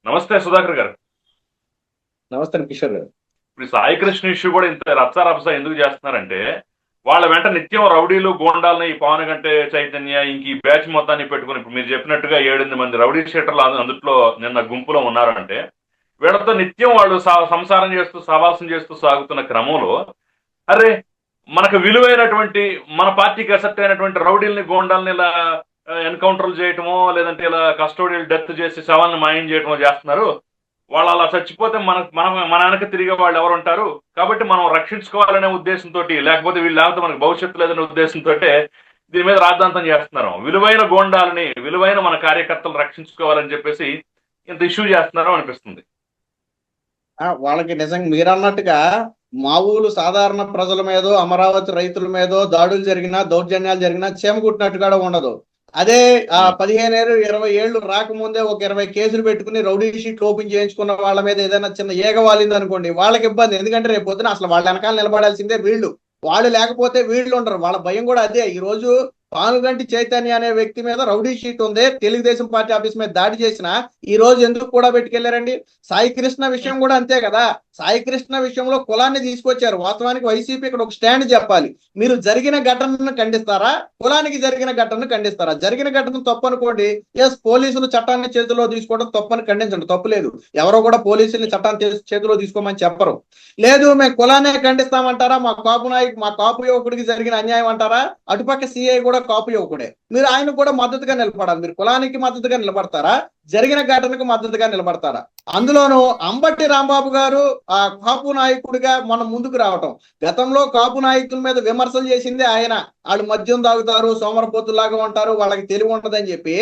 నమస్తే సుధాకర్ గారు. నమస్తే కిషోర్ గారు. ఇప్పుడు సాయి కృష్ణ ఇష్యూ కూడా ఇంత రచ్చ ఎందుకు చేస్తున్నారంటే, వాళ్ళ వెంట నిత్యం రౌడీలు గోండాలని ఈ పవన్ కంటే చైతన్య ఇంక ఈ బ్యాచ్ మొత్తాన్ని పెట్టుకుని ఇప్పుడు మీరు చెప్పినట్టుగా 7-8 మంది రౌడీ షీటర్లు అందుట్లో నిన్న గుంపులో ఉన్నారంటే, వీళ్ళతో నిత్యం వాళ్ళు సంసారం చేస్తూ సహవాసం చేస్తూ సాగుతున్న క్రమంలో, అరే మనకు విలువైనటువంటి మన పార్టీకి అసెప్ట్ అయినటువంటి రౌడీల్ని గోండాలని ఇలా ఎన్కౌంటర్లు చేయటమో లేదంటే ఇలా కస్టోడియల్ డెత్ చేసి శవాలను మాయం చేయటమో చేస్తున్నారు. వాళ్ళు అలా చచ్చిపోతే మన వెనక తిరిగే వాళ్ళు ఎవరు ఉంటారు, కాబట్టి మనం రక్షించుకోవాలనే ఉద్దేశంతో, లేకపోతే వీళ్ళు లేకపోతే మనకు భవిష్యత్తు లేదనే ఉద్దేశంతో దీని మీద రాద్ధాంతం చేస్తున్నారు. విలువైన గోండాలని విలువైన మన కార్యకర్తలు రక్షించుకోవాలని చెప్పేసి ఇంత ఇష్యూ చేస్తున్నారో అనిపిస్తుంది. వాళ్ళకి నిజంగా మీరు అన్నట్టుగా మామూలు సాధారణ ప్రజల మీదో అమరావతి రైతుల మీదో దాడులు జరిగినా దౌర్జన్యాలు జరిగినా చేమకుట్టినట్టుగా ఉండదు. అదే 15 ఏళ్ళు 20 ఏళ్ళు రాకముందే ఒక 20 కేసులు పెట్టుకుని రౌడీ షీట్లు ఓపెన్ చేయించుకున్న వాళ్ళ మీద ఏదైనా చిన్న ఏగ వాలింది అనుకోండి, వాళ్ళకి ఇబ్బంది. ఎందుకంటే రేపు పొద్దున అసలు వాళ్ళ వెనకాల నిలబడాల్సిందే వాళ్ళు లేకపోతే వీళ్ళు ఉండరు. వాళ్ళ భయం కూడా అదే. ఈ రోజు పానుగంటి చైతన్య అనే వ్యక్తి మీద రౌడీ షీట్ ఉంది, తెలుగుదేశం పార్టీ ఆఫీస్ మీద దాడి చేసిన ఈ రోజు ఎందుకు కూడా పెట్టుకెళ్లారండి? సాయి కృష్ణ విషయం కూడా అంతే కదా. సాయి కృష్ణ విషయంలో కులాన్ని తీసుకొచ్చారు. వాస్తవానికి వైసీపీ ఇక్కడ ఒక స్టాండ్ చెప్పాలి. మీరు జరిగిన ఘటనను ఖండిస్తారా, కులానికి జరిగిన ఘటనను ఖండిస్తారా? జరిగిన ఘటన తప్పు అనుకోండి, ఎస్ పోలీసులు చట్టాన్ని చేతిలో తీసుకోవడం తప్పని ఖండించండి, తప్పు లేదు. ఎవరో కూడా పోలీసుల్ని చట్టాన్ని చేతిలో తీసుకోమని చెప్పరు. లేదు మేము కులాన్ని ఖండిస్తామంటారా, మా కాపు యువకుడికి జరిగిన అన్యాయం అంటారా? అటుపక్క సిఐ కూడా కాపు యువకుడే. మీరు ఆయనకు కూడా మద్దతుగా నిలబడాలి. మీరు కులానికి మద్దతుగా నిలబడతారా, జరిగిన ఘటనకు మద్దతుగా నిలబడతారా? అందులోనూ అంబటి రాంబాబు గారు ఆ కాపు నాయకుడిగా మనం ముందుకు రావటం, గతంలో కాపు నాయకుల మీద విమర్శలు చేసిందే ఆయన. వాళ్ళు మద్యం తాగుతారు, సోమరపోతులాగా ఉంటారు, వాళ్ళకి తెలివి ఉంటదని చెప్పి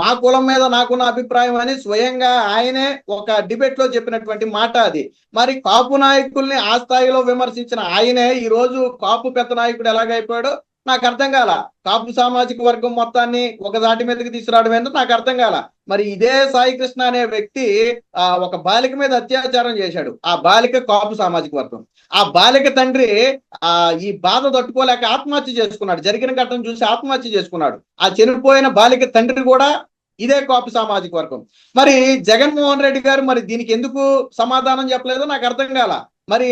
మా కులం మీద నాకున్న అభిప్రాయం అని స్వయంగా ఆయనే ఒక డిబేట్ లో చెప్పినటువంటి మాట అది. మరి కాపు నాయకుల్ని ఆ స్థాయిలో విమర్శించిన ఆయనే ఈ రోజు కాపు పెద్ద నాయకుడు ఎలాగైపోయాడో నాకు అర్థం కాల. కాపు సామాజిక వర్గం మొత్తాన్ని ఒక దాటి మీదకి తీసుకురావడం ఏంటో నాకు అర్థం కాల. మరి ఇదే సాయి కృష్ణ అనే వ్యక్తి ఒక బాలిక మీద అత్యాచారం చేశాడు. ఆ బాలిక కాపు సామాజిక వర్గం. ఆ బాలిక తండ్రి ఈ బాధ తట్టుకోలేక ఆత్మహత్య చేసుకున్నాడు. జరిగిన ఘటన చూసి ఆత్మహత్య చేసుకున్నాడు. ఆ చనిపోయిన బాలిక తండ్రి కూడా ఇదే కాపు సామాజిక వర్గం. మరి జగన్మోహన్ రెడ్డి గారు మరి దీనికి ఎందుకు సమాధానం చెప్పలేదో నాకు అర్థం కాల. మరి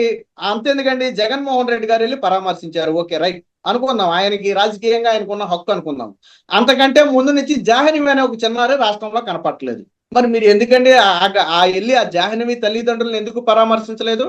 అంతెందుకండి, జగన్మోహన్ రెడ్డి గారు వెళ్ళి పరామర్శించారు, ఓకే రైట్ అనుకుందాం, ఆయనకి రాజకీయంగా ఆయనకున్న హక్కు అనుకుందాం. అంతకంటే ముందు నుంచి జాహ్నవి అనే ఒక చిన్నారి రాష్ట్రంలో కనపట్లేదు. మరి మీరు ఎందుకండి వెళ్ళి ఆ జాహ్నవి తల్లిదండ్రులను ఎందుకు పరామర్శించలేదు?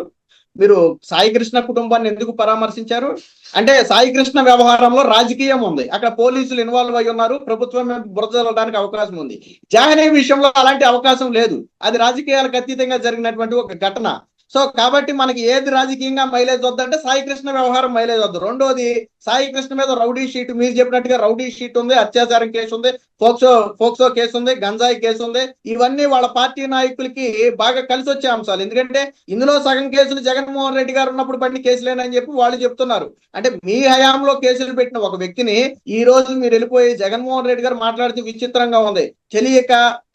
మీరు సాయి కృష్ణ కుటుంబాన్ని ఎందుకు పరామర్శించారు? అంటే సాయి కృష్ణ వ్యవహారంలో రాజకీయం ఉంది, అక్కడ పోలీసులు ఇన్వాల్వ్ అయి ఉన్నారు, ప్రభుత్వం బురద చల్లడానికి అవకాశం ఉంది. జాహ్నవి విషయంలో అలాంటి అవకాశం లేదు. అది రాజకీయాలకు అతీతంగా జరిగినటువంటి ఒక ఘటన. సో కాబట్టి మనకి ఏది రాజకీయంగా మైలేజ్ వద్దంటే సాయి కృష్ణ వ్యవహారం మైలేజ్ వద్దు. రెండోది, సాయి కృష్ణ మీద రౌడీ షీట్, మీరు చెప్పినట్టుగా రౌడీ షీట్ ఉంది, అత్యాచారం కేసు ఉంది, ఫోక్సో కేసు ఉంది, గంజాయి కేసు ఉంది. ఇవన్నీ వాళ్ళ పార్టీ నాయకులకి బాగా కలిసి వచ్చే అంశాలు. ఎందుకంటే ఇందులో సగం కేసులు జగన్మోహన్ రెడ్డి గారు ఉన్నప్పుడు పడిన కేసులేనని చెప్పి వాళ్ళు చెప్తున్నారు. అంటే మీ హయాంలో కేసులు పెట్టిన ఒక వ్యక్తిని ఈ రోజు మీరు వెళ్ళిపోయి జగన్మోహన్ రెడ్డి గారు మాట్లాడితే విచిత్రంగా ఉంది.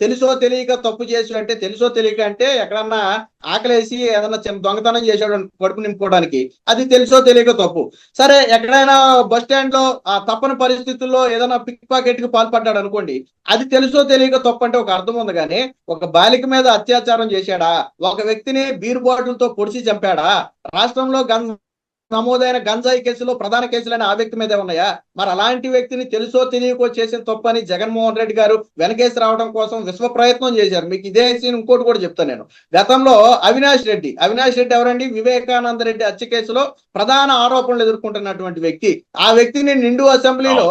తెలుసో తెలియక తప్పు చేసి, అంటే తెలుసో తెలియక అంటే ఎక్కడన్నా ఆకలేసి ఏదన్నా చిన్న దొంగతనం చేశాడు కడుపు నింపుకోవడానికి, అది తెలుసో తెలియక తప్పు. సరే, ఎక్కడైనా బస్ స్టాండ్ లో ఆ తప్పని పరిస్థితుల్లో ఏదైనా పిక్ పాకెట్ కి పాల్పడ్డాడు అనుకోండి, అది తెలుసో తెలియక తప్పు అంటే ఒక అర్థం ఉంది. కానీ ఒక బాలిక మీద అత్యాచారం చేశాడా, ఒక వ్యక్తిని బీర్ బాటిల్తో పొడిచి చంపాడా, రాష్ట్రంలో నమోదైన గంజాయి కేసులో ప్రధాన కేసులని ఆ వ్యక్తి మీదే ఉన్నాయా? మరి అలాంటి వ్యక్తిని తెలుసో తెలియకో చేసిన తప్పని జగన్మోహన్ రెడ్డి గారు వెనకేసి రావడం కోసం విశ్వ ప్రయత్నం చేశారు. మీకు ఇదే సీన్ ఇంకోటి కూడా చెప్తాను నేను. గతంలో అవినాష్ రెడ్డి ఎవరండి? వివేకానంద రెడ్డి హత్య కేసులో ప్రధాన ఆరోపణలు ఎదుర్కొంటున్నటువంటి వ్యక్తి. ఆ వ్యక్తిని నిండు అసెంబ్లీలో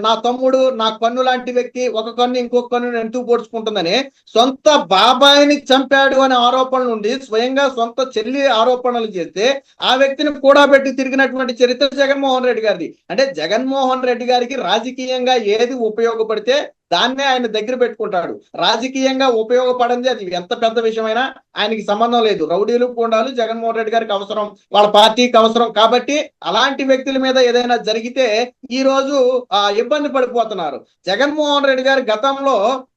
నా తమ్ముడు నా కన్ను లాంటి వ్యక్తి, ఒక కన్ను ఇంకొక కన్ను ఎందుకు పోడ్చుకుంటుందని సొంత బాబాయిని చంపాడు అనే ఆరోపణలు ఉండి స్వయంగా సొంత చెల్లి ఆరోపణలు చేస్తే ఆ వ్యక్తిని కూడా పెట్టి తిరిగినటువంటి చరిత్ర జగన్మోహన్ రెడ్డి గారిది. అంటే జగన్మోహన్ రెడ్డి గారికి రాజకీయంగా ఏది ఉపయోగపడితే దాన్నే ఆయన దగ్గర పెట్టుకుంటాడు. రాజకీయంగా ఉపయోగపడింది అది ఎంత పెద్ద విషయమైనా ఆయనకి సంబంధం లేదు. రౌడీలు గుండాలు జగన్మోహన్ రెడ్డి గారికి అవసరం, వాళ్ళ పార్టీకి అవసరం. కాబట్టి అలాంటి వ్యక్తుల మీద ఏదైనా జరిగితే ఈ రోజు ఇబ్బంది పడిపోతున్నారు. జగన్మోహన్ రెడ్డి గారు గతంలో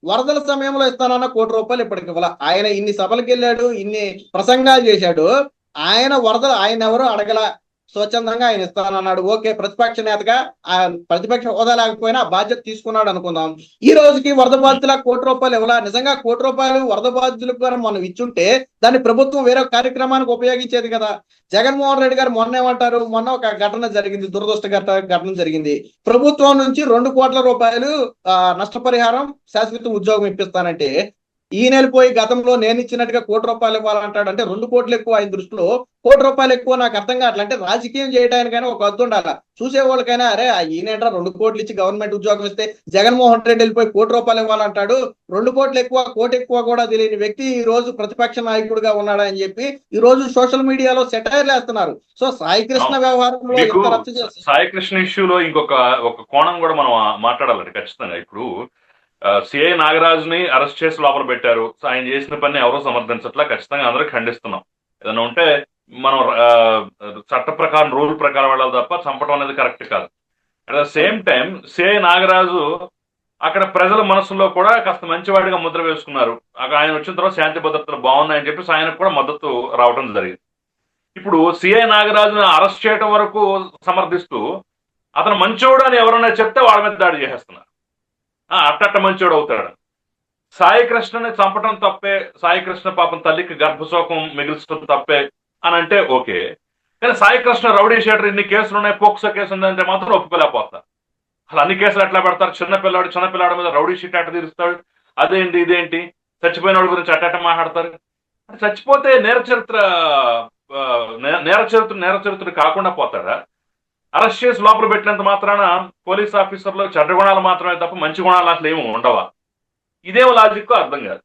వరదల సమయంలో ఇస్తానన్న ₹1 ఇప్పటికి ఇవ్వాల. ఆయన ఇన్ని సభలకు వెళ్ళాడు, ఇన్ని ప్రసంగాలు చేశాడు. ఆయన ఎవరో అడగల, స్వచ్ఛందంగా ఆయన ఇస్తానన్నాడు. ఓకే, ప్రతిపక్ష నేతగా ఆ ప్రతిపక్ష హోదా లేకపోయినా ఆ బాధ్యత తీసుకున్నాడు అనుకుందాం. ఈ రోజుకి వరద బాధితులకు ₹1 ఇవ్వాల. నిజంగా ₹1 వరద బాధితులకు కూడా మనం ఇచ్చుంటే దాన్ని ప్రభుత్వం వేరే కార్యక్రమానికి ఉపయోగించేది కదా. జగన్మోహన్ రెడ్డి గారు మొన్న ఏమంటారు, మొన్న ఒక ఘటన జరిగింది, దురదృష్టకర ఘటన జరిగింది. ప్రభుత్వం నుంచి ₹2 కోట్ల నష్టపరిహారం, శాశ్వత ఉద్యోగం ఇప్పిస్తానంటే ఈయన వెళ్ళిపోయి గతంలో నేను ఇచ్చినట్టుగా ₹1 ఇవ్వాలంటాడు. అంటే 2 కోట్లు ఎక్కువ ఆయన దృష్టిలో, ₹1 ఎక్కువ. నాకు అర్థం కావట్లేదు. అంటే రాజకీయం చేయడానికైనా ఒక హద్దు ఉండాలి. చూసే వాళ్ళకైనా అరే ఈయనేంట్రా 2 కోట్లు ఇచ్చి గవర్నమెంట్ ఉద్యోగం ఇస్తే జగన్మోహన్ రెడ్డి వెళ్ళిపోయి ₹1 ఇవ్వాలంటాడు. 2 కోట్లు ఎక్కువ, కోటి ఎక్కువ కూడా తెలియని వ్యక్తి ఈ రోజు ప్రతిపక్ష నాయకుడిగా ఉన్నాడని చెప్పి ఈ రోజు సోషల్ మీడియాలో సెటైర్లు వేస్తున్నారు. సో సాయి కృష్ణ వ్యవహారంలో మీకు ఎంత రచ్చ చేస్తారు. సాయి కృష్ణ ఇష్యూలో ఒక కోణం కూడా మనం మాట్లాడాలండి ఖచ్చితంగా. ఇప్పుడు సిఐ నాగరాజుని అరెస్ట్ చేసి లోపల పెట్టారు. సో ఆయన చేసిన పని ఎవరో సమర్థించట్లా, ఖచ్చితంగా అందరూ ఖండిస్తున్నాం. ఏదైనా ఉంటే మనం చట్ట ప్రకారం, రూల్ ప్రకారం వెళ్ళాలి తప్ప చంపడం అనేది కరెక్ట్ కాదు. At the same time CI Nagaraju అక్కడ ప్రజల మనసులో కూడా కాస్త మంచివాడిగా ముద్ర వేసుకున్నారు. అక్కడ ఆయన వచ్చిన తర్వాత శాంతి భద్రతలు బాగున్నాయని చెప్పి ఆయనకు కూడా మద్దతు రావడం జరిగింది. ఇప్పుడు సిఐ నాగరాజును అరెస్ట్ చేయడం వరకు సమర్థిస్తూ అతను మంచోడు అని ఎవరైనా చెప్తే వాళ్ళ మీద దాడి చేసేస్తున్నారు. అట్టట్ట మంచోడు అవుతాడు. సాయి కృష్ణని చంపడం తప్పే, సాయి కృష్ణ పాపం తల్లికి గర్భశోకం మిగిల్చడం తప్పే అని అంటే ఓకే. కానీ సాయి కృష్ణ రౌడీ షీటర్, ఇన్ని కేసులు ఉన్నాయి, పోక్సో కేసు ఉందంటే మాత్రం ఒప్పుకోలేకపోతారు. అసలు అన్ని కేసులు ఎట్లా పెడతారు? చిన్నపిల్లాడి మీద రౌడీ షీట్ అట్ట తీరుస్తాడు. అదేంటి ఇదేంటి, చచ్చిపోయిన వాడి గురించి అట్ట మాట్లాడతారు. చచ్చిపోతే నేర చరిత్ర కాకుండా పోతాడా? అరెస్ట్ చేసి లోపల పెట్టినంత మాత్రాన పోలీస్ ఆఫీసర్లో చెడ్డ గుణాలు మాత్రమే తప్ప మంచి గుణాలు అసలు ఏమి ఉండవా? ఇదేమో లాజిక్ అర్థం కాదు.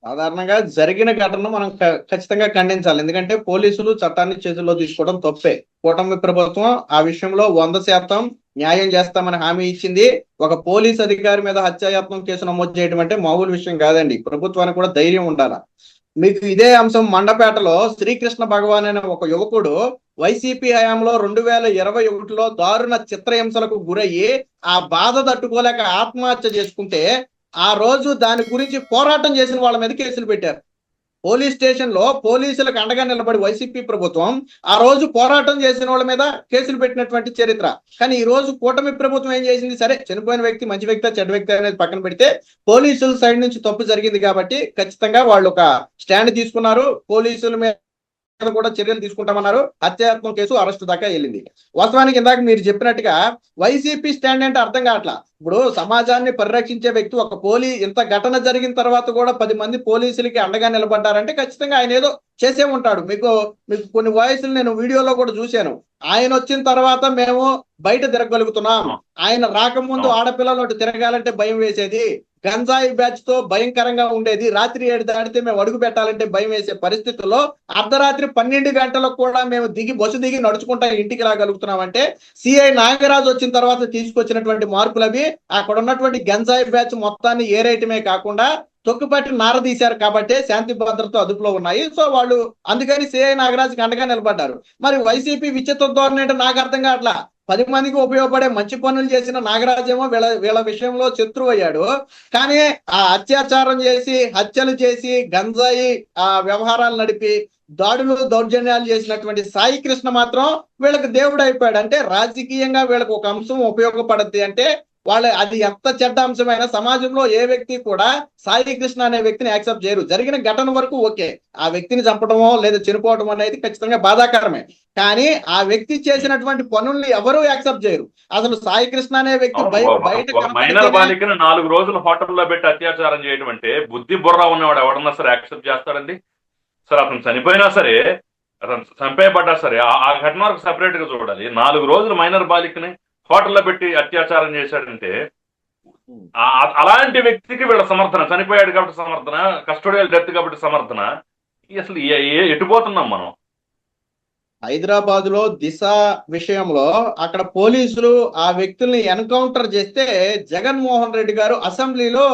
సాధారణంగా జరిగిన ఘటనను మనం ఖచ్చితంగా ఖండించాలి. ఎందుకంటే పోలీసులు చట్టాన్ని చేతుల్లో తీసుకోవడం తప్పే. కూటమి ప్రభుత్వం ఆ విషయంలో 100% న్యాయం చేస్తామని హామీ ఇచ్చింది. ఒక పోలీస్ అధికారి మీద హత్యాయత్నం కేసు నమోదు చేయడం అంటే మామూలు విషయం కాదండి. ప్రభుత్వానికి కూడా ధైర్యం ఉండాలి. మీకు ఇదే అంశం మండపేటలో శ్రీకృష్ణ భగవాన్ అనే ఒక యువకుడు వైసీపీ హయాంలో 2021లో దారుణ చిత్రహింసలకు గురయ్యి ఆ బాధ తట్టుకోలేక ఆత్మహత్య చేసుకుంటే ఆ రోజు దాని గురించి పోరాటం చేసిన వాళ్ళ మీద కేసులు పెట్టారు. పోలీస్ స్టేషన్ లో పోలీసులకు అండగా నిలబడి వైసీపీ ప్రభుత్వం ఆ రోజు పోరాటం చేసిన వాళ్ళ మీద కేసులు పెట్టినటువంటి చరిత్ర. కానీ ఈ రోజు కూటమి ప్రభుత్వం ఏం చేసింది? సరే, చనిపోయిన వ్యక్తి మంచి వ్యక్తి చెడ్డ వ్యక్తి అనేది పక్కన పెడితే పోలీసుల సైడ్ నుంచి తప్పు జరిగింది కాబట్టి ఖచ్చితంగా వాళ్ళు ఒక స్టాండ్ తీసుకున్నారు. పోలీసుల మీద కూడా చర్యలు తీసుకుంటామన్నారు. హత్యాయత్నం కేసు అరెస్టు దాకా వెళ్ళింది. వాస్తవానికి ఇందాక మీరు చెప్పినట్టుగా వైసీపీ స్టాండ్ అంటే అర్థం కావట్లా. ఇప్పుడు సమాజాన్ని పరిరక్షించే వ్యక్తి ఒక ఇంత ఘటన జరిగిన తర్వాత కూడా 10 మంది పోలీసులకి అండగా నిలబడ్డారంటే ఖచ్చితంగా ఆయన ఏదో చేసే ఉంటాడు. మీకు కొన్ని వాయిస్లు నేను వీడియోలో కూడా చూశాను. ఆయన వచ్చిన తర్వాత మేము బయట తిరగలుగుతున్నాం, ఆయన రాకముందు ఆడపిల్లలు తిరగాలంటే భయం వేసేది, గంజాయి బ్యాచ్ తో భయంకరంగా ఉండేది, రాత్రి 7 దాటితే మేము అడుగు పెట్టాలంటే భయం వేసే పరిస్థితుల్లో అర్ధరాత్రి 12 గంటలకు కూడా మేము బస్సు దిగి నడుచుకుంటా ఇంటికి రాగలుగుతున్నామంటే సిఐ నాగరాజు వచ్చిన తర్వాత తీసుకొచ్చినటువంటి మార్పులవి అక్కడ ఉన్నటువంటి గంజాయి బ్యాచ్ మొత్తాన్ని ఏరేయటమే కాకుండా తొక్కుపట్టి నారదీశారు కాబట్టి శాంతి భద్రత అదుపులో ఉన్నాయి. సో వాళ్ళు అందుకని సిఐ నాగరాజుకి అండగా నిలబడ్డారు. మరి వైసీపీ విచిత్ర ధోరణి అంటే నాకు అర్థం కావట్లా. 10 మందికి ఉపయోగపడే మంచి పనులు చేసిన నాగరాజేమో వీళ్ళ విషయంలో శత్రువు అయ్యాడు. కానీ ఆ అత్యాచారం చేసి, హత్యలు చేసి, గంజాయి వ్యవహారాలు నడిపి దాడులు దౌర్జన్యాలు చేసినటువంటి సాయి కృష్ణ మాత్రం వీళ్ళకి దేవుడు అయిపోయాడు. అంటే రాజకీయంగా వీళ్ళకి ఒక అంశం ఉపయోగపడద్ది అంటే అది ఎంత చెడ్డ అంశమైనా సమాజంలో ఏ వ్యక్తి కూడా సాయి కృష్ణ అనే వ్యక్తిని యాక్సెప్ట్ చేయరు. జరిగిన ఘటన వరకు ఓకే, ఆ వ్యక్తిని చంపడమో లేదా చనిపోవడం అనేది ఖచ్చితంగా బాధాకరమే. కానీ ఆ వ్యక్తి చేసినటువంటి పనుల్ని ఎవరూ యాక్సెప్ట్ చేయరు. అసలు సాయి కృష్ణ అనే వ్యక్తి బయట మైనర్ బాలికను 4 రోజులు హోటల్లో పెట్టి అత్యాచారం చేయడం అంటే బుద్ధి బుర్ర ఉన్నవాడు ఎవడన్నా సరే యాక్సెప్ట్ చేస్తాడండి? సరే, అతను చనిపోయినా సరే, అతను చంపేయబడ్డా సరే, ఆ ఘటన వరకు సెపరేట్ గా చూడాలి. 4 రోజులు మైనర్ బాలికని హోటల్లో పెట్టి అత్యాచారం చేశాడంటే అలాంటి వ్యక్తికి వీళ్ళ సమర్థన, చనిపోయాడు కాబట్టి సమర్థన, కస్టోడియల్ డెత్ కాబట్టి సమర్థన. అసలు ఎటుపోతున్నాం మనం? హైదరాబాద్ లో దిశ విషయంలో అక్కడ పోలీసులు ఆ వ్యక్తుల్ని ఎన్కౌంటర్ చేస్తే జగన్మోహన్ రెడ్డి గారు అసెంబ్లీలో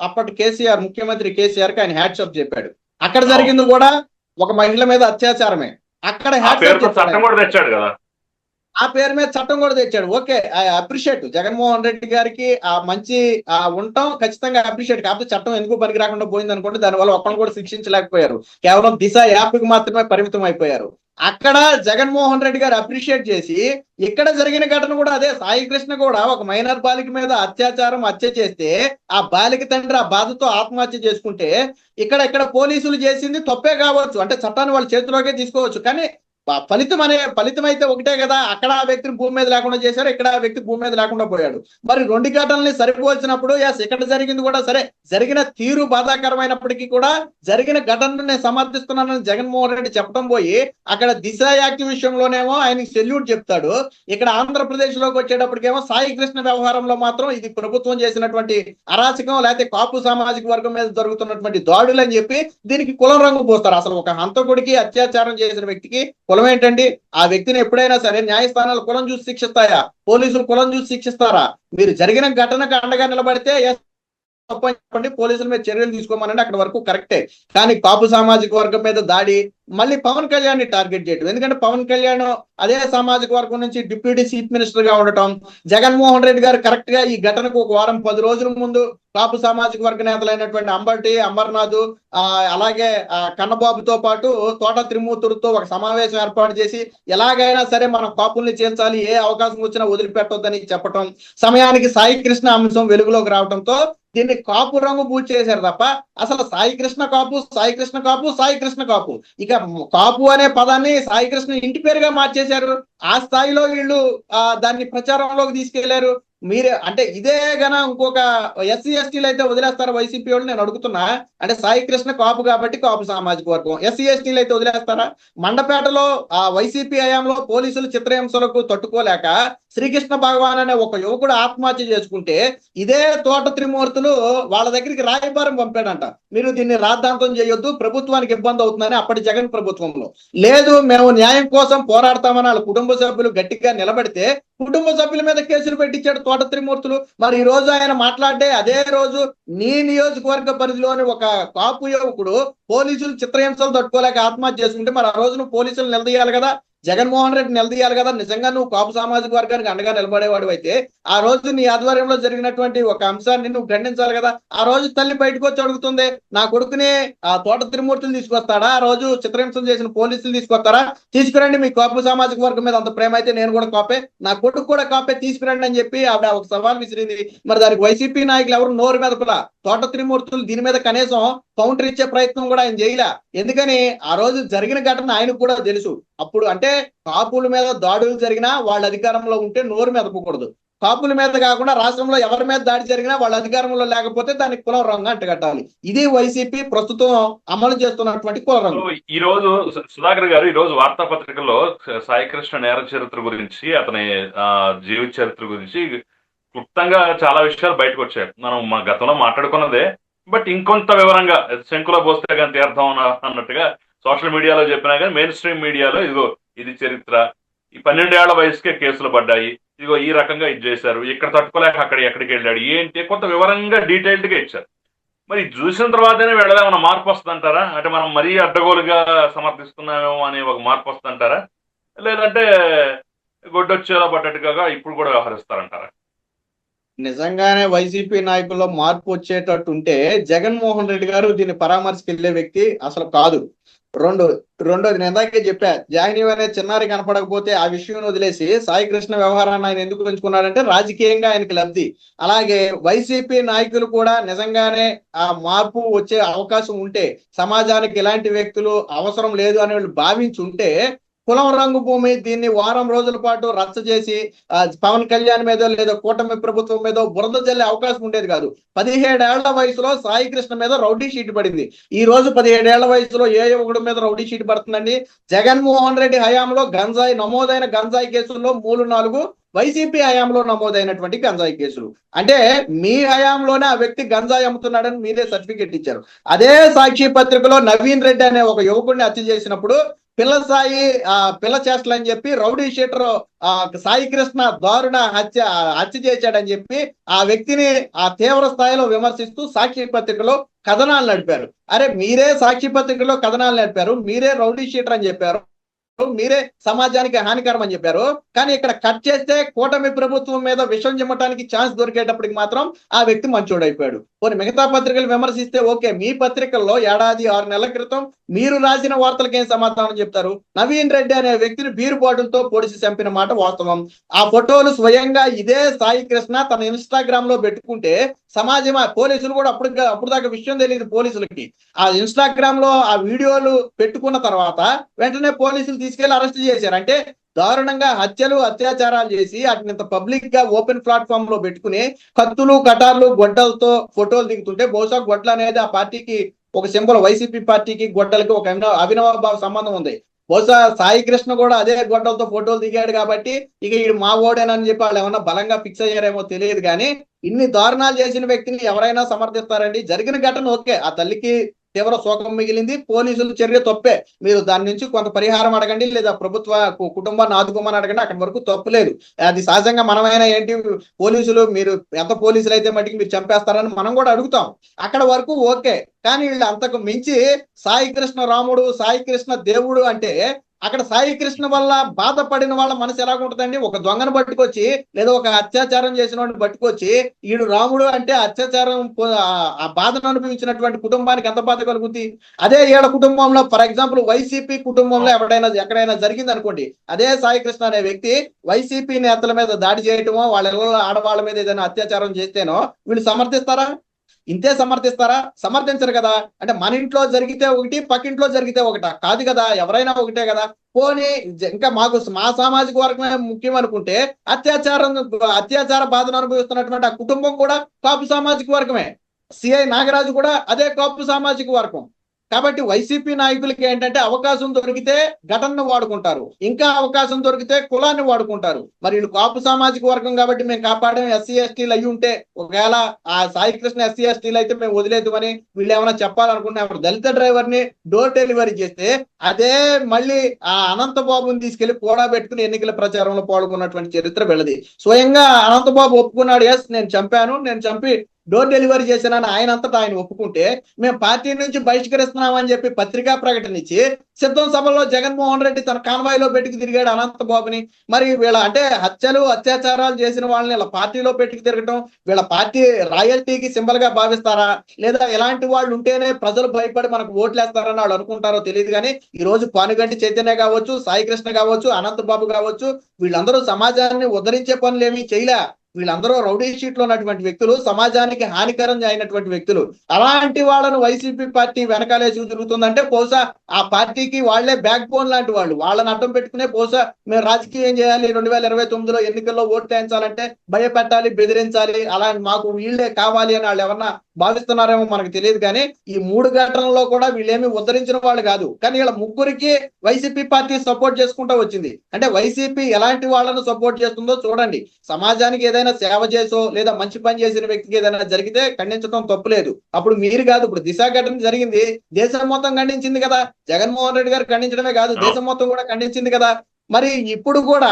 అప్పటి ముఖ్యమంత్రి కేసీఆర్ కి ఆయన హ్యాట్సాప్ చెప్పాడు. అక్కడ జరిగింది కూడా ఒక మహిళ మీద అత్యాచారమే. అక్కడ చట్టం కూడా తెచ్చాడు కదా, ఆ పేరు మీద చట్టం కూడా తెచ్చాడు. Okay, I appreciate Jaganmohan Reddy గారికి ఆ మంచి ఉండటం ఖచ్చితంగా అప్రిషియేట్. కాకపోతే చట్టం ఎందుకు పనికి రాకుండా పోయింది అనుకుంటే దానివల్ల ఒక్కరిని కూడా శిక్షించలేకపోయారు. కేవలం దిశ యాప్కి మాత్రమే పరిమితం అయిపోయారు. అక్కడ జగన్మోహన్ రెడ్డి గారు అప్రిషియేట్ చేసి ఇక్కడ జరిగిన ఘటన కూడా అదే. సాయి కృష్ణ కూడా ఒక మైనర్ బాలిక మీద హత్య చేస్తే ఆ బాలిక తండ్రి ఆ బాధతో ఆత్మహత్య చేసుకుంటే ఇక్కడ పోలీసులు చేసింది తప్పే కావచ్చు, అంటే చట్టాన్ని వాళ్ళ చేతిలోకే తీసుకోవచ్చు, కానీ ఫలితం అయితే ఒకటే కదా. అక్కడ ఆ వ్యక్తిని భూమి మీద లేకుండా చేశారు, ఇక్కడ ఆ వ్యక్తి భూమి మీద లేకుండా పోయాడు. మరి రెండు ఘటనల్ని సరిపోల్చినప్పుడు ఎస్ ఇక్కడ జరిగింది కూడా సరే, జరిగిన తీరు బాధాకరమైనప్పటికీ కూడా జరిగిన ఘటనను నేను సమర్థిస్తున్నానని జగన్మోహన్ రెడ్డి చెప్పడం పోయి అక్కడ దిశ యాక్ట్ విషయంలోనేమో ఆయనకి సెల్యూట్ చెప్తాడు. ఇక్కడ ఆంధ్రప్రదేశ్ లోకి వచ్చేటప్పటికేమో సాయి కృష్ణ వ్యవహారంలో మాత్రం ఇది ప్రభుత్వం చేసినటువంటి అరాచకం, లేకపోతే కాపు సామాజిక వర్గం మీద జరుగుతున్నటువంటి దాడులు అని చెప్పి దీనికి కులం రంగు పోస్తారు. అసలు ఒక హంతకుడికి అత్యాచారం చేసిన వ్యక్తికి కులం ఏంటండి? ఆ వ్యక్తిని ఎప్పుడైనా సరే న్యాయస్థానాలు కులం చూసి శిక్షిస్తాయా? పోలీసులు కులం చూసి శిక్షిస్తారా? మీరు జరిగిన ఘటనకు అండగా నిలబడితే చెప్పండి, పోలీసుల మీద చర్యలు తీసుకోమనండి, అక్కడ వరకు కరెక్టే. కానీ కాపు సామాజిక వర్గం మీద దాడి, మళ్ళీ పవన్ కళ్యాణ్ ని టార్గెట్ చేయడం. ఎందుకంటే పవన్ కళ్యాణ్ అదే సామాజిక వర్గం నుంచి డిప్యూటీ చీఫ్ మినిస్టర్ గా ఉండటం, జగన్మోహన్ రెడ్డి గారు కరెక్ట్ గా ఈ ఘటనకు ఒక వారం 10 రోజుల ముందు కాపు సామాజిక వర్గ నేతలైనటువంటి అంబటి అమర్నాథ్ అలాగే కన్నబాబుతో పాటు తోట త్రిమూర్తులతో ఒక సమావేశం ఏర్పాటు చేసి ఎలాగైనా సరే మనం కాపుల్ని చేర్చాలి, ఏ అవకాశం వచ్చినా వదిలిపెట్టొద్దని చెప్పటం, సమయానికి సాయి కృష్ణ అంశం వెలుగులోకి రావడంతో దీన్ని కాపు రంగు పూజ చేశారు తప్ప అసలు సాయి కృష్ణ కాపు, సాయి కృష్ణ కాపు, సాయి కృష్ణ కాపు, ఇక కాపు అనే పదాన్ని సాయి కృష్ణ ఇంటి పేరుగా మార్చేశారు. ఆ స్థాయిలో వీళ్ళు దాన్ని ప్రచారంలోకి తీసుకెళ్లారు. మీరే అంటే ఇదే గన ఇంకొక ఎస్సీ ఎస్టీలు అయితే వదిలేస్తారా వైసీపీ వాళ్ళు? నేను అడుగుతున్నా. అంటే సాయి కృష్ణ కాపు కాబట్టి కాపు సామాజిక వర్గం, ఎస్సీ ఎస్టీలు అయితే వదిలేస్తారా? మండపేటలో ఆ వైసీపీ హయాంలో పోలీసులు చిత్రహింసలకు తట్టుకోలేక శ్రీకృష్ణ భగవాన్ అనే ఒక యువకుడు ఆత్మహత్య చేసుకుంటే ఇదే తోట త్రిమూర్తులు వాళ్ళ దగ్గరికి రాయబారం పంపాడంట, మీరు దీన్ని రాద్ధాంతం చేయొద్దు, ప్రభుత్వానికి ఇబ్బంది అవుతుందని. అప్పటి జగన్ ప్రభుత్వంలో లేదు, మేము న్యాయం కోసం పోరాడతామని వాళ్ళ కుటుంబ సభ్యులు గట్టిగా నిలబడితే కుటుంబ సభ్యుల మీద కేసులు పెట్టించాడు తోట త్రిమూర్తులు. మరి ఈ రోజు ఆయన మాట్లాడే అదే రోజు నీ నియోజకవర్గ పరిధిలోని ఒక కాపు యువకుడు పోలీసులు చిత్రహింసలు తట్టుకోలేక ఆత్మహత్య చేసుకుంటే మరి ఆ రోజు నువ్వు పోలీసులు నిలదీయాలి కదా, జగన్మోహన్ రెడ్డి నిలదీయాలి కదా. నిజంగా నువ్వు కాపు సామాజిక వర్గానికి అండగా నిలబడేవాడు అయితే ఆ రోజు నీ ఆధ్వర్యంలో జరిగినటువంటి ఒక అంశాన్ని నువ్వు ఖండించాలి కదా. ఆ రోజు తల్లి బయటకు వచ్చి అడుగుతుంది, నా కొడుకుని ఆ తోట త్రిమూర్తులు తీసుకొస్తాడా, ఆ రోజు చిత్రహింసలు చేసిన పోలీసులు తీసుకొస్తారా, తీసుకురండి, మీ కాపు సామాజిక వర్గం మీద అంత ప్రేమ అయితే నేను కూడా కాపే, నా కొడుకు కూడా కాపే, తీసుకురండి అని చెప్పి ఆవిడ ఒక సవాల్ విసిరింది. మరి దానికి వైసీపీ నాయకులు ఎవరు నోరు మెదపలా. తోట త్రిమూర్తులు దీని మీద కనీసం కౌంటర్ ఇచ్చే ప్రయత్నం కూడా ఆయన చేయలే. ఎందుకని ఆ రోజు జరిగిన ఘటన ఆయనకు కూడా తెలుసు. అప్పుడు అంటే కాపుల మీద దాడులు జరిగినా వాళ్ళ అధికారంలో ఉంటే నోరు మెదపకూడదు, కాపుల మీద కాకుండా రాష్ట్రంలో ఎవరి మీద దాడి జరిగినా వాళ్ళ అధికారంలో లేకపోతే దానికి కుల రంగు అంటగట్టాలి. ఇది వైసీపీ ప్రస్తుతం అమలు చేస్తున్నటువంటి కుల రంగు. ఈ రోజు సుధాకర్ గారు, ఈ రోజు వార్తాపత్రికల్లో సాయి కృష్ణ నేర చరిత్ర గురించి, అతని జీవిత చరిత్ర గురించి క్లుప్తంగా చాలా విషయాలు బయటకు వచ్చాయి. మనం మా గతంలో మాట్లాడుకున్నదే, బట్ ఇంకొంత వివరంగా శంకులో పోస్తే కానీ తీర్థం అన్నట్టుగా సోషల్ మీడియాలో చెప్పినా కానీ మెయిన్ స్ట్రీమ్ మీడియాలో ఇదిగో ఇది చరిత్ర, ఈ 12 ఏళ్ల వయసుకే కేసులు పడ్డాయి, ఇదిగో ఈ రకంగా ఇది చేశారు, ఇక్కడ తట్టుకోలేక ఎక్కడికి వెళ్ళాడు ఏంటి కొంత వివరంగా డీటెయిల్డ్ గా ఇచ్చారు. మరి చూసిన తర్వాతనే వెళ్ళదేమన్నా మార్పు వస్తుందంటారా? అంటే మనం మరీ అడ్డగోలుగా సమర్థిస్తున్నామేమో అనే ఒక మార్పు వస్తుందంటారా, లేదంటే గొడ్డొచ్చేలా పడ్డట్టుగా ఇప్పుడు కూడా వ్యవహరిస్తారంటారా? నిజంగానే వైసీపీ నాయకుల్లో మార్పు వచ్చేటట్టు ఉంటే జగన్మోహన్ రెడ్డి గారు దీన్ని పరామర్శకి వెళ్లే వ్యక్తి అసలు కాదు. రెండోది నేను ఇందాకే చెప్పా, జాయినివ్ అనే చిన్నారి కనపడకపోతే ఆ విషయం వదిలేసి సాయి కృష్ణ వ్యవహారాన్ని ఆయన ఎందుకు పెంచుకున్నాడంటే రాజకీయంగా ఆయనకి లబ్ధి. అలాగే వైసీపీ నాయకులు కూడా నిజంగానే ఆ మార్పు వచ్చే అవకాశం ఉంటే, సమాజానికి ఇలాంటి వ్యక్తులు అవసరం లేదు అని వాళ్ళు భావించి ఉంటే కులం రంగు భూమి దీన్ని వారం రోజుల పాటు రచ్చ చేసి పవన్ కళ్యాణ్ మీద లేదో కూటమి ప్రభుత్వం మీద బురద జల్లే అవకాశం ఉండేది కాదు. 17 ఏళ్ల వయసులో సాయి కృష్ణ మీద రౌడీ షీట్ పడింది. ఈ రోజు 17 ఏళ్ల వయసులో ఏ యువకుడి మీద రౌడీ షీట్ పడుతుందండి? జగన్మోహన్ రెడ్డి హయాంలో నమోదైన గంజాయి కేసుల్లో 3-4 వైసీపీ హయాంలో నమోదైనటువంటి గంజాయి కేసులు. అంటే మీ హయాంలోనే ఆ వ్యక్తి గంజాయి అమ్ముతున్నాడని మీరే సర్టిఫికెట్ ఇచ్చారు. అదే సాక్షి పత్రికలో నవీన్ రెడ్డి అనే ఒక యువకుడిని హత్య చేసినప్పుడు పిల్ల చేష్టలు అని చెప్పి రౌడీ షీటర్ సాయి కృష్ణ దారుణ హత్య చేశాడని చెప్పి ఆ వ్యక్తిని ఆ తీవ్ర స్థాయిలో విమర్శిస్తూ సాక్షి పత్రికలో కథనాలు నడిపారు. అరే మీరే సాక్షి పత్రికలో కథనాలు నడిపారు, మీరే రౌడీ షీటర్ అని చెప్పారు, మీరే సమాజానికి హానికరం అని చెప్పారు. కానీ ఇక్కడ కట్ చేస్తే కూటమి ప్రభుత్వం మీద విషం చిమ్మటానికి ఛాన్స్ దొరికేటప్పటికి మాత్రం ఆ వ్యక్తి మంచోడైపోయాడు. పోనీ మిగతా పత్రికలు విమర్శిస్తే ఓకే, మీ పత్రికల్లో ఏడాది 6 నెలల క్రితం మీరు రాసిన వార్తలకు ఏం సమాధానం చెప్తారు? నవీన్ రెడ్డి అనే వ్యక్తిని బీరు బాటిల్తో పొడిచి చంపిన మాట వాస్తవం. ఆ ఫోటోలు స్వయంగా ఇదే సాయి కృష్ణ తన ఇన్స్టాగ్రామ్ లో పెట్టుకుంటే సమాజం, పోలీసులు కూడా అప్పుడు దాకా విషయం తెలియదు పోలీసులకి. ఆ ఇన్స్టాగ్రామ్ లో ఆ వీడియోలు పెట్టుకున్న తర్వాత వెంటనే పోలీసులు తీసుకెళ్లి అరెస్ట్ చేశారు. అంటే దారుణంగా హత్యలు అత్యాచారాలు చేసి వాటిని ఇంత పబ్లిక్ గా ఓపెన్ ప్లాట్ఫామ్ లో పెట్టుకుని కత్తులు కటార్లు గొడ్డలతో ఫోటోలు దిగుతుంటే బహుశా గొడ్డలు అనేది ఆ పార్టీకి ఒక సింబల్. వైసీపీ పార్టీకి గొడ్డలకి ఒక అవినాభావ సంబంధం ఉంది. బహుశా సాయి కృష్ణ కూడా అదే గొడ్డలతో ఫోటోలు దిగాడు కాబట్టి ఇక ఈ మా ఓడేనని చెప్పి వాళ్ళు ఏమన్నా బలంగా ఫిక్స్ అయ్యారేమో తెలియదు. కానీ ఇన్ని దారుణాలు చేసిన వ్యక్తిని ఎవరైనా సమర్థిస్తారండి? జరిగిన ఘటన ఓకే, ఆ తల్లికి తీవ్ర శోకం మిగిలింది, పోలీసులు చర్య తప్పే. మీరు దాని నుంచి కొంత పరిహారం అడగండి, లేదా ప్రభుత్వ కుటుంబాన్ని ఆదుకోమని అడగండి, అక్కడి వరకు తప్పు లేదు. అది సహజంగా మనమైనా ఏంటి, పోలీసులు మీరు ఎంత పోలీసులు అయితే మటుకు మీరు చంపేస్తారని మనం కూడా అడుగుతాం. అక్కడ వరకు ఓకే. కానీ వీళ్ళు అంతకు మించి సాయి కృష్ణ రాముడు, సాయి కృష్ణ దేవుడు అంటే అక్కడ సాయి కృష్ణ వల్ల బాధపడిన వాళ్ళ మనసు ఎలాగుంటుందండి? ఒక దొంగను పట్టుకొచ్చి లేదా ఒక అత్యాచారం చేసిన వాడిని పట్టుకొచ్చి ఈడు రాముడు అంటే అత్యాచారం ఆ బాధను అనుభవించినటువంటి కుటుంబానికి ఎంత బాధ కలుగుతుంది? అదే ఈడ కుటుంబంలో ఫర్ ఎగ్జాంపుల్ వైసీపీ కుటుంబంలో ఎక్కడైనా జరిగింది అనుకోండి, అదే సాయి కృష్ణ అనే వ్యక్తి వైసీపీ నేతల మీద దాడి చేయటమో వాళ్ళ ఇళ్ళలో ఆడవాళ్ళ మీద ఏదైనా అత్యాచారం చేస్తేనో వీళ్ళు సమర్థిస్తారా? ఇంతే సమర్థిస్తారా? సమర్థించరు కదా. అంటే మన ఇంట్లో జరిగితే ఒకటి, పక్కింట్లో జరిగితే ఒకటా? కాదు కదా, ఎవరైనా ఒకటే కదా. పోనీ ఇంకా మా సామాజిక వర్గమే ముఖ్యం అనుకుంటే అత్యాచార బాధను అనుభవిస్తున్నటువంటి ఆ కుటుంబం కూడా కాపు సామాజిక వర్గమే. సిఐ నాగరాజు కూడా అదే కాపు సామాజిక వర్గం. కాబట్టి వైసీపీ నాయకులకి ఏంటంటే అవకాశం దొరికితే ఘటనను వాడుకుంటారు, ఇంకా అవకాశం దొరికితే కులాన్ని వాడుకుంటారు. మరి వీళ్ళు కాపు సామాజిక వర్గం కాబట్టి మేము కాపాడే ఎస్సీ ఎస్టీలు అయ్యి ఉంటే, ఒకవేళ ఆ సాయి కృష్ణ ఎస్సీ ఎస్టీలు అయితే మేము వదిలేదు అని వీళ్ళు ఏమైనా చెప్పాలనుకుంటే, దళిత డ్రైవర్ ని డోర్ డెలివరీ చేస్తే అదే మళ్ళీ ఆ అనంతబాబుని తీసుకెళ్లి కూడా పెట్టుకుని ఎన్నికల ప్రచారంలో పాల్గొన్నటువంటి చరిత్ర వెళ్ళది. స్వయంగా అనంతబాబు ఒప్పుకున్నాడు, ఎస్ నేను చంపి డోర్ డెలివరీ చేశానని ఆయనంతటా ఆయన ఒప్పుకుంటే మేము పార్టీ నుంచి బహిష్కరిస్తున్నామని చెప్పి పత్రికా ప్రకటన ఇచ్చి సిద్ధం సభలో జగన్మోహన్ రెడ్డి తన కాన్వాయ్లో పెట్టుకు తిరిగాడు అనంతబాబుని. మరి వీళ్ళ అంటే హత్యలు అత్యాచారాలు చేసిన వాళ్ళని ఇలా పార్టీలో పెట్టుకు తిరగటం వీళ్ళ పార్టీ రాయల్టీకి సింబల్ గా భావిస్తారా, లేదా ఎలాంటి వాళ్ళు ఉంటేనే ప్రజలు భయపడి మనకు ఓట్లేస్తారని వాళ్ళు అనుకుంటారో తెలియదు. కానీ ఈ రోజు పానుగంటి చైతన్య కావచ్చు, సాయి కృష్ణ కావచ్చు, అనంతబాబు కావచ్చు, వీళ్ళందరూ సమాజాన్ని ఉద్ధరించే పనులు ఏమీ చేయలే. వీళ్ళందరూ రౌడీ షీట్ లో ఉన్నటువంటి వ్యక్తులు, సమాజానికి హానికరం అయినటువంటి వ్యక్తులు. అలాంటి వాళ్ళను వైసీపీ పార్టీ వెనకాలేసి తిరుగుతుందంటే బహుశా ఆ పార్టీకి వాళ్లే బ్యాక్ బోన్ లాంటి వాళ్ళు. వాళ్ళని అడ్డం పెట్టుకునే బహుశా మేము రాజకీయం చేయాలి, 2029లో ఎన్నికల్లో ఓట్లు వేయించాలంటే భయపెట్టాలి, బెదిరించాలి, అలా మాకు వీళ్లే కావాలి అని వాళ్ళు ఎవరన్నా భావిస్తున్నారేమో మనకు తెలియదు. కానీ ఈ 3 ఘటనల్లో కూడా వీళ్ళేమి ఉద్ధరించిన వాళ్ళు కాదు. కానీ వీళ్ళ ముగ్గురికి వైసీపీ పార్టీ సపోర్ట్ చేసుకుంటూ వచ్చింది. అంటే వైసీపీ ఎలాంటి వాళ్ళను సపోర్ట్ చేస్తుందో చూడండి. సమాజానికి ఏదైనా సేవ చేసో లేదా మంచి పని చేసిన వ్యక్తికి ఏదైనా జరిగితే ఖండించడం తప్పులేదు. అప్పుడు మీరు కాదు, ఇప్పుడు దిశ ఘటన జరిగింది, దేశం మొత్తం ఖండించింది కదా. జగన్మోహన్ రెడ్డి గారు ఖండించడమే కాదు, దేశం మొత్తం కూడా ఖండించింది కదా. మరి ఇప్పుడు కూడా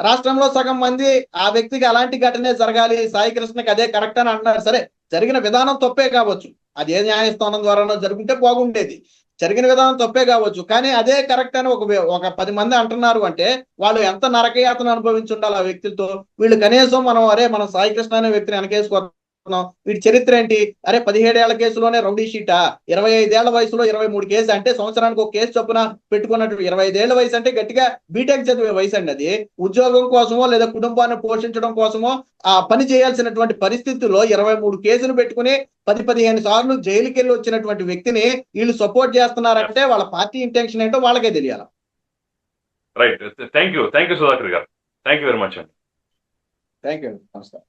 రాష్ట్రంలో సగం మంది ఆ వ్యక్తికి అలాంటి ఘటనే జరగాలి, సాయి కృష్ణకి అదే కరెక్ట్ అని అంటున్నారు. సరే, జరిగిన విధానం తప్పే కావచ్చు, అది ఏ న్యాయస్థానం ద్వారానో జరుగుంటే బాగుండేది. జరిగిన విధానం తప్పే కావచ్చు, కానీ అదే కరెక్ట్ అని ఒక 10 మంది అంటున్నారు అంటే వాళ్ళు ఎంత నరకయాతను అనుభవించి ఉండాలి ఆ వ్యక్తులతో. వీళ్ళు కనీసం మనం సాయి కృష్ణ అనే వ్యక్తిని వెనకేసుకుంటున్నాం, వీడి చరిత్ర ఏంటి, 17 ఏళ్ల కేసులోనే రౌడీ షీటా, 25 ఏళ్ల వయసులో 23 కేసు, అంటే సంవత్సరానికి ఒక కేసు చొప్పున పెట్టుకున్నట్టు 25 ఏళ్ల వయసు అంటే గట్టిగా బీటెక్ చదివే వయసు అండి. అది ఉద్యోగం కోసమో లేదా కుటుంబాన్ని పోషించడం కోసమో ఆ పని చేయాల్సినటువంటి పరిస్థితుల్లో 23 కేసులు పెట్టుకుని 10-15 సార్లు జైలుకి వెళ్ళి వచ్చినటువంటి వ్యక్తిని వీళ్ళు సపోర్ట్ చేస్తున్నారంటే వాళ్ళ పార్టీ ఇంటెన్షన్ ఏంటో వాళ్ళకే తెలియాలి. రైట్, థ్యాంక్ యూ సుధాకర్ గారు, థ్యాంక్ యూ వెరీ మచ్ అండి. థ్యాంక్ యూ, నమస్కారం.